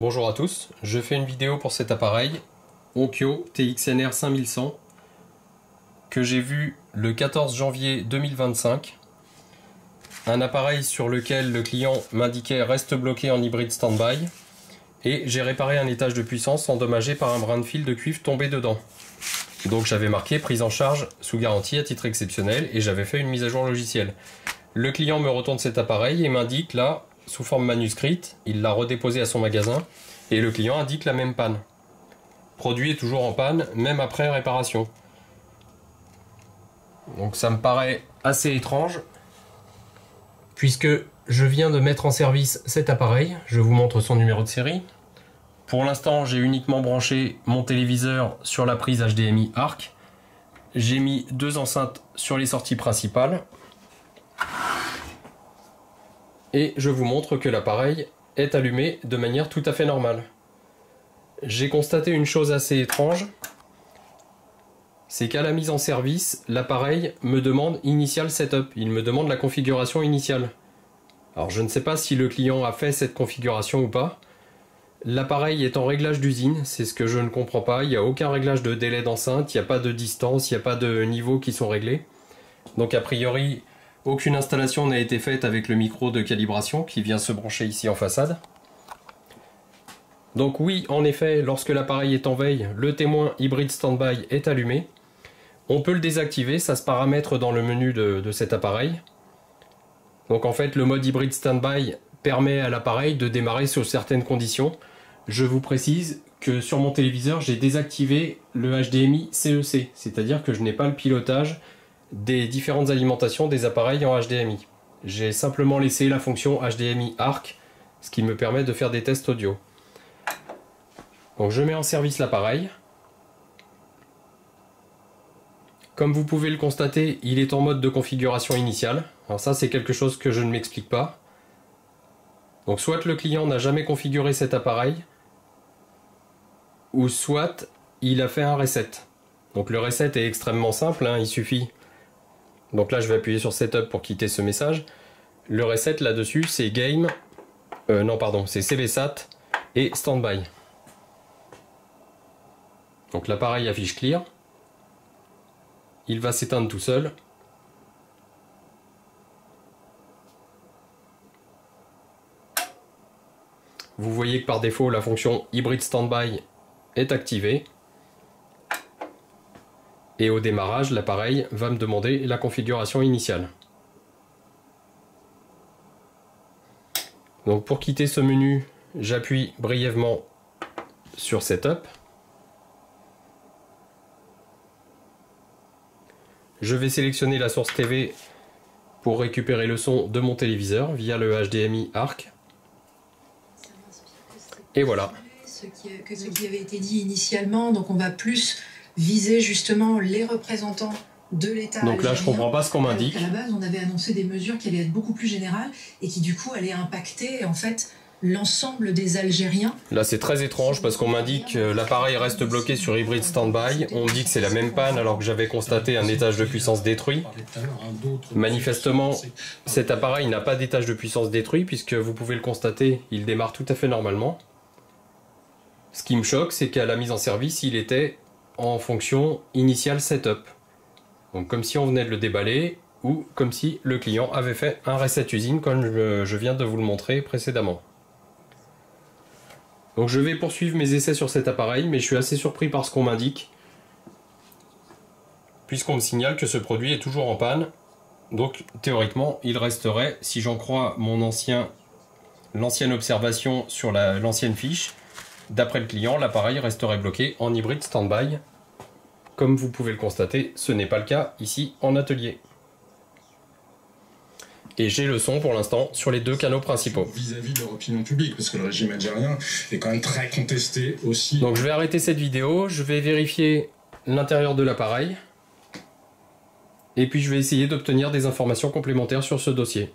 Bonjour à tous, je fais une vidéo pour cet appareil Onkyo TXNR 5100 que j'ai vu le 14 janvier 2025. Un appareil sur lequel le client m'indiquait reste bloqué en hybride standby et j'ai réparé un étage de puissance endommagé par un brin de fil de cuivre tombé dedans. Donc j'avais marqué prise en charge sous garantie à titre exceptionnel et j'avais fait une mise à jour logicielle. Le client me retourne cet appareil et m'indique là, sous forme manuscrite, il l'a redéposé à son magasin et le client indique la même panne. Produit est toujours en panne, même après réparation. Donc ça me paraît assez étrange, puisque je viens de mettre en service cet appareil. Je vous montre son numéro de série. Pour l'instant, j'ai uniquement branché mon téléviseur sur la prise HDMI ARC. J'ai mis deux enceintes sur les sorties principales. Et je vous montre que l'appareil est allumé de manière tout à fait normale. J'ai constaté une chose assez étrange, c'est qu'à la mise en service, l'appareil me demande Initial Setup, il me demande la configuration initiale. Alors je ne sais pas si le client a fait cette configuration ou pas. L'appareil est en réglage d'usine, c'est ce que je ne comprends pas, il n'y a aucun réglage de délai d'enceinte, il n'y a pas de distance, il n'y a pas de niveau qui sont réglés. Donc a priori, aucune installation n'a été faite avec le micro de calibration qui vient se brancher ici en façade. Donc oui, en effet, lorsque l'appareil est en veille, le témoin hybride standby est allumé. On peut le désactiver, ça se paramètre dans le menu de cet appareil. Donc en fait, le mode hybride standby permet à l'appareil de démarrer sous certaines conditions. Je vous précise que sur mon téléviseur, j'ai désactivé le HDMI CEC, c'est-à-dire que je n'ai pas le pilotage des différentes alimentations des appareils en HDMI. J'ai simplement laissé la fonction HDMI ARC, ce qui me permet de faire des tests audio. Donc je mets en service l'appareil. Comme vous pouvez le constater, il est en mode de configuration initiale. Alors ça, c'est quelque chose que je ne m'explique pas. Donc soit le client n'a jamais configuré cet appareil, ou soit il a fait un reset. Donc le reset est extrêmement simple, hein, il suffit. Donc là, je vais appuyer sur Setup pour quitter ce message. Le reset là-dessus, c'est Game, c'est CVSAT et Standby. Donc l'appareil affiche Clear. Il va s'éteindre tout seul. Vous voyez que par défaut, la fonction Hybrid Standby est activée. Et au démarrage, l'appareil va me demander la configuration initiale. Donc pour quitter ce menu, j'appuie brièvement sur Setup. Je vais sélectionner la source TV pour récupérer le son de mon téléviseur via le HDMI ARC. Et voilà. Ce qui avait été dit initialement, donc on va plus viser justement les représentants de l'État. Donc là, je comprends pas ce qu'on m'indique. À la base, on avait annoncé des mesures qui allaient être beaucoup plus générales et qui du coup allaient impacter en fait l'ensemble des Algériens. Là, c'est très étrange parce qu'on m'indique que l'appareil reste bloqué sur Hybrid Standby. On me dit que c'est la même panne alors que j'avais constaté un étage de puissance détruit. Manifestement, cet appareil n'a pas d'étage de puissance détruit puisque vous pouvez le constater, il démarre tout à fait normalement. Ce qui me choque, c'est qu'à la mise en service, il était en fonction Initial Setup. Donc comme si on venait de le déballer ou comme si le client avait fait un reset usine comme je viens de vous le montrer précédemment. Donc je vais poursuivre mes essais sur cet appareil, mais je suis assez surpris par ce qu'on m'indique, puisqu'on me signale que ce produit est toujours en panne. Donc théoriquement, il resterait, si j'en crois l'ancienne observation sur l'ancienne fiche, d'après le client, l'appareil resterait bloqué en hybride standby. Comme vous pouvez le constater, ce n'est pas le cas ici en atelier. Et j'ai le son pour l'instant sur les deux canaux principaux. Vis-à-vis de leur opinion publique, parce que le régime algérien est quand même très contesté aussi. Donc je vais arrêter cette vidéo, je vais vérifier l'intérieur de l'appareil. Et puis je vais essayer d'obtenir des informations complémentaires sur ce dossier.